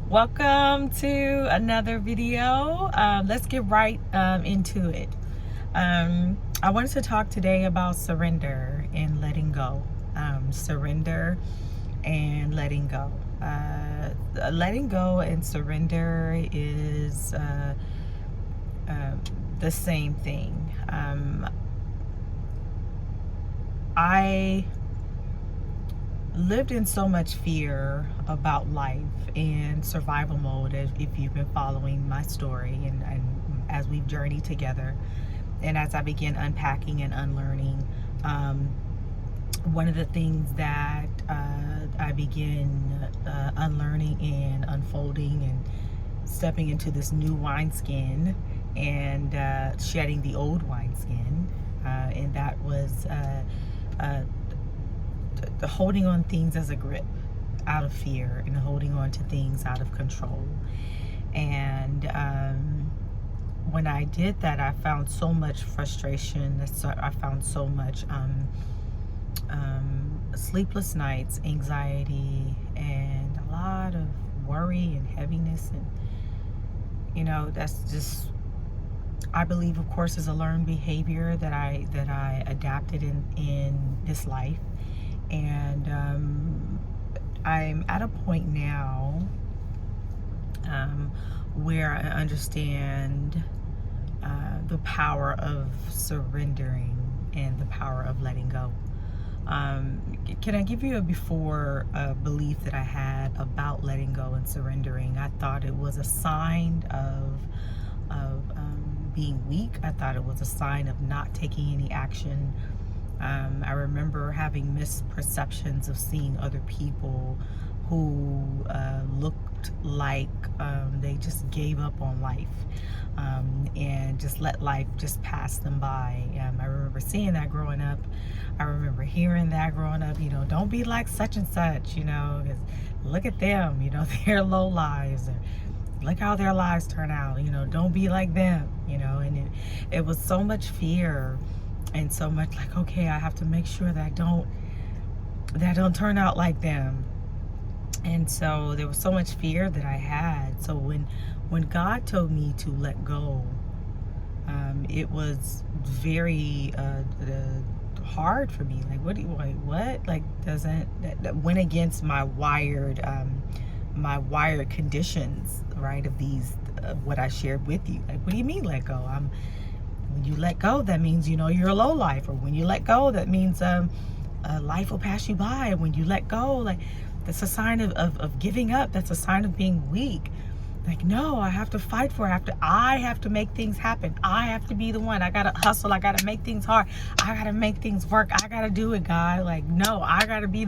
Welcome to another video. Let's get right into it. I wanted to talk today about surrender and letting go. Surrender and letting go. Letting go and surrender is the same thing. I lived in so much fear about life and survival mode, if you've been following my story, and as we've journeyed together and as I began unpacking and unlearning, one of the things that I began unlearning and unfolding and stepping into this new wineskin and shedding the old wineskin, and that was the holding on things as a grip out of fear and holding on to things out of control. And when I did that, I found so much frustration. I found so much sleepless nights, anxiety, and a lot of worry and heaviness. And that's just, I believe, of course, is a learned behavior that I adapted in this life. And I'm at a point now where I understand the power of surrendering and the power of letting go. Can I give you a before belief that I had about letting go and surrendering? I thought it was a sign of being weak. I thought it was a sign of not taking any action. I remember having misperceptions of seeing other people who looked like they just gave up on life and just let life just pass them by. I remember seeing that growing up. I remember hearing that growing up, don't be like such and such, because look at them, their low lives, or look how their lives turn out, don't be like them, and it was so much fear. And so much like, okay, I have to make sure that I don't turn out like them. And so there was so much fear that I had. So when God told me to let go, it was very hard for me. Like, what? Like, that went against my wired conditions, right? Of what I shared with you. Like, what do you mean let go? When you let go, that means, you're a low life. Or when you let go, that means life will pass you by. When you let go, like, that's a sign of giving up. That's a sign of being weak. Like, no, I have to fight for it. I have to make things happen. I have to be the one. I got to hustle. I got to make things hard. I got to make things work. I got to do it, God. Like, no, I got to be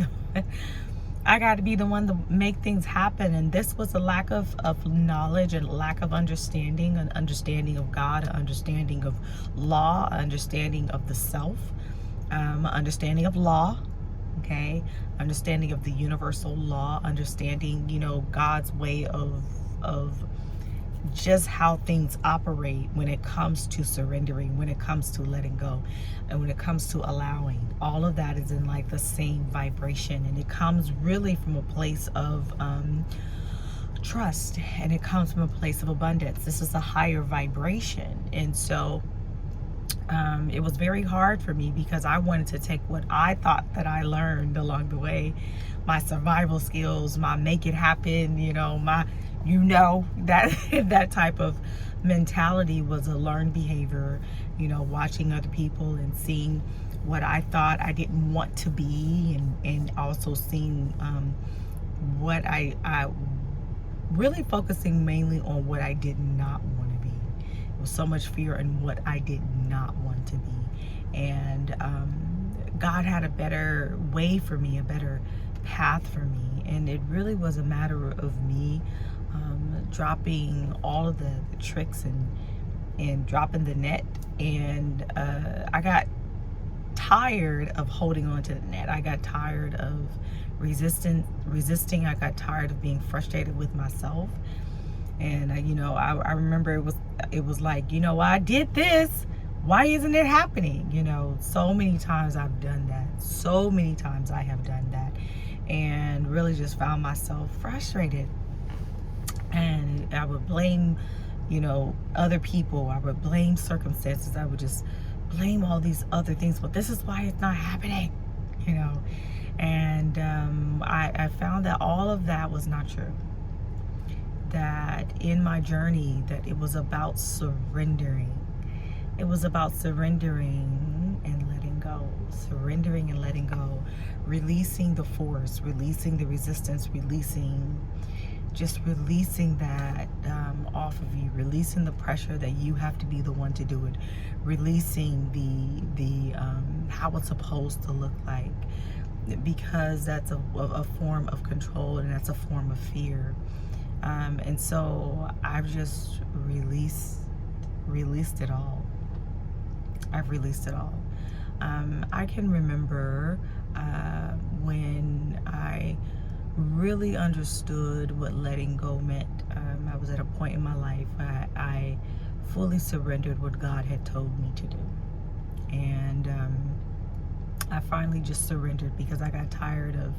the one to make things happen. And this was a lack of knowledge and lack of understanding, an understanding of God, an understanding of law, an understanding of the self, an understanding of law, okay, understanding of the universal law, understanding, God's way of just how things operate when it comes to surrendering, when it comes to letting go, and when it comes to allowing. All of that is in like the same vibration, and it comes really from a place of trust, and it comes from a place of abundance. This is a higher vibration. And so it was very hard for me because I wanted to take what I thought that I learned along the way, my survival skills, my make it happen, that type of mentality was a learned behavior, watching other people and seeing what I thought I didn't want to be, and also seeing what I really focusing mainly on what I did not want to be. It was so much fear in what I did not want to be. And God had a better way for me, a better path for me. And it really was a matter of me dropping all of the tricks and dropping the net. And I got tired of holding on to the net. I got tired of resisting. I got tired of being frustrated with myself. And I remember it was like, I did this. Why isn't it happening? So many times I've done that. So many times I have done that. And really just found myself frustrated. And I would blame, other people. I would blame circumstances. I would just blame all these other things. But this is why it's not happening, you know. And I found that all of that was not true. That in my journey, that it was about surrendering. It was about surrendering and letting go. Surrendering and letting go. Releasing the force, releasing the resistance, just releasing that off of you, releasing the pressure that you have to be the one to do it, releasing the how it's supposed to look like, because that's a form of control, and that's a form of fear. And so I've just released it all. I've released it all. I can remember when I really understood what letting go meant. I was at a point in my life I fully surrendered what God had told me to do. And I finally just surrendered because I got tired of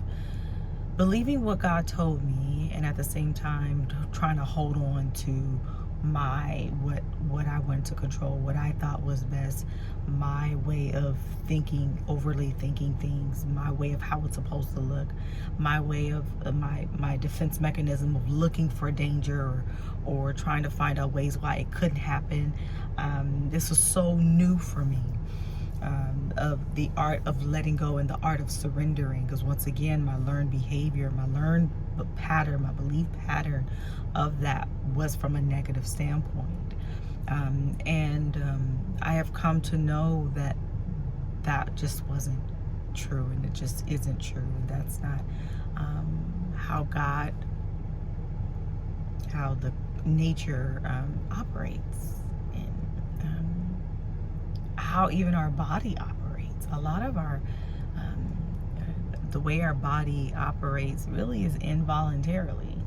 believing what God told me, and at the same time trying to hold on to what I wanted to control, what I thought was best, my way of thinking, overly thinking things, my way of how it's supposed to look, my way of my defense mechanism of looking for danger, or trying to find out ways why it couldn't happen. This was so new for me. Of the art of letting go and the art of surrendering, because once again, my learned behavior, my learned pattern, my belief pattern of that was from a negative standpoint. And I have come to know that just wasn't true, and it just isn't true. That's not how the nature operates, and how even our body operates. A lot of the way our body operates really is involuntarily.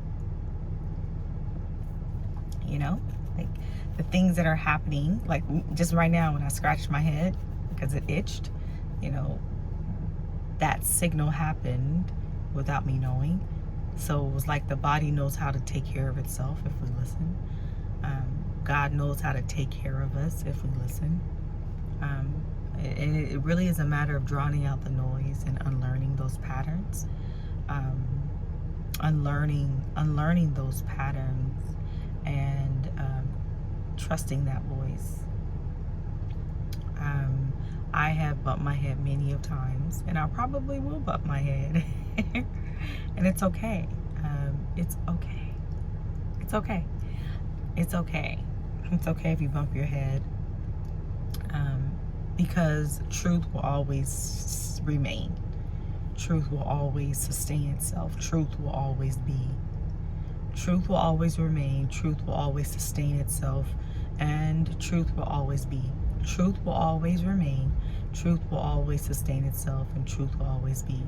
Like the things that are happening, like just right now when I scratched my head because it itched, that signal happened without me knowing. So it was like the body knows how to take care of itself if we listen. God knows how to take care of us if we listen. And it really is a matter of drowning out the noise and unlearning those patterns, unlearning those patterns, and trusting that voice. I have bumped my head many of times, and I probably will bump my head, and it's okay. It's okay. It's okay. It's okay. It's okay if you bump your head. Because truth will always remain. Truth will always sustain itself. Truth will always be. Truth will always remain. Truth will always sustain itself. And truth will always be. Truth will always remain. Truth will always sustain itself. And truth will always be.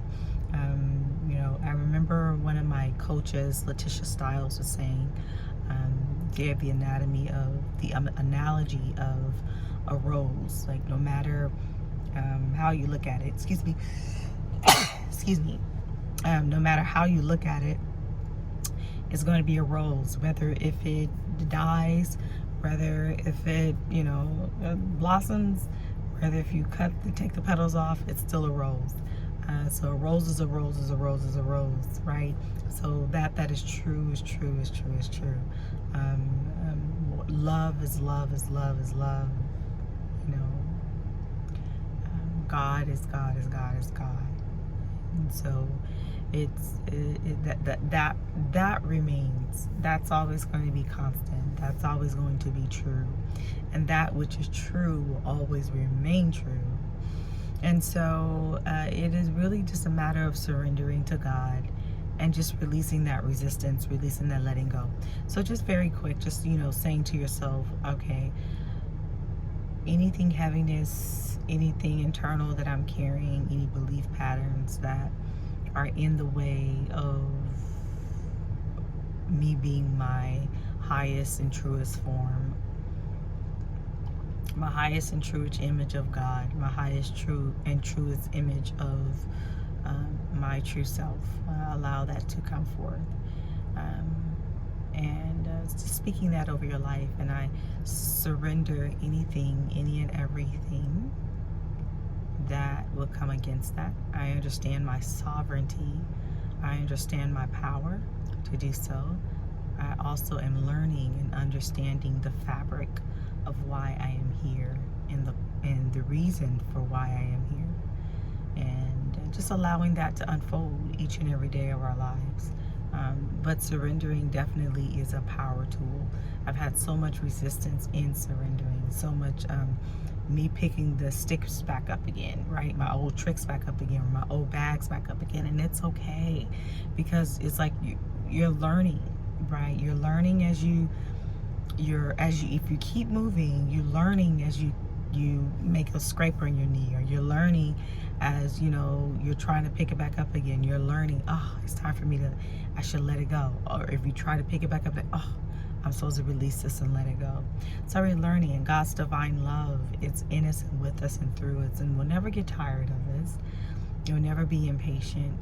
I remember one of my coaches, Letitia Stiles, was saying, gave the analogy of a rose. Like, no matter how you look at it, excuse me, no matter how you look at it, it's going to be a rose, whether if it dies, whether if it blossoms, whether if you take the petals off, it's still a rose. So a rose is a rose is a rose is a rose, right? So that is true, is true, is true, is true. Love is love is love is love. God is God is God is God. And so that remains. That's always going to be constant. That's always going to be true. And that which is true will always remain true. And so it is really just a matter of surrendering to God and just releasing that resistance, releasing that letting go. So just very quick, just, saying to yourself, okay, anything heaviness, anything internal that I'm carrying, any belief patterns that are in the way of me being my highest and truest form, my highest and truest image of God, my highest true and truest image of my true self. Allow that to come forth. And speaking that over your life, and I surrender anything, any and everything that will come against that. I understand my sovereignty. I understand my power to do so. I also am learning and understanding the fabric of why I am here, and the reason for why I am here, and just allowing that to unfold each and every day of our lives. But surrendering definitely is a power tool. I've had so much resistance in surrendering, so much me picking the sticks back up again, right? My old tricks back up again, my old bags back up again, and it's okay, because it's like you're learning, right? You're learning as you if you keep moving, you're learning as you make a scraper in your knee, or you're learning as you're trying to pick it back up again. You're learning, oh, it's time for me I should let it go. Or if you try to pick it back up, like, oh, I'm supposed to release this and let it go. So we're learning, and God's divine love, it's in us and with us and through us, and we'll never get tired of this. You'll never be impatient.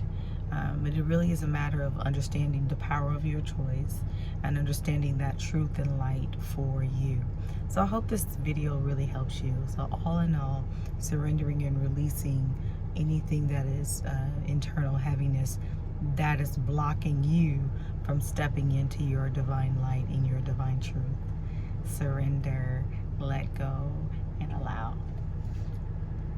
But it really is a matter of understanding the power of your choice and understanding that truth and light for you. So I hope this video really helps you. So all in all, surrendering and releasing anything that is internal heaviness that is blocking you from stepping into your divine light and your divine truth. Surrender, let go, and allow.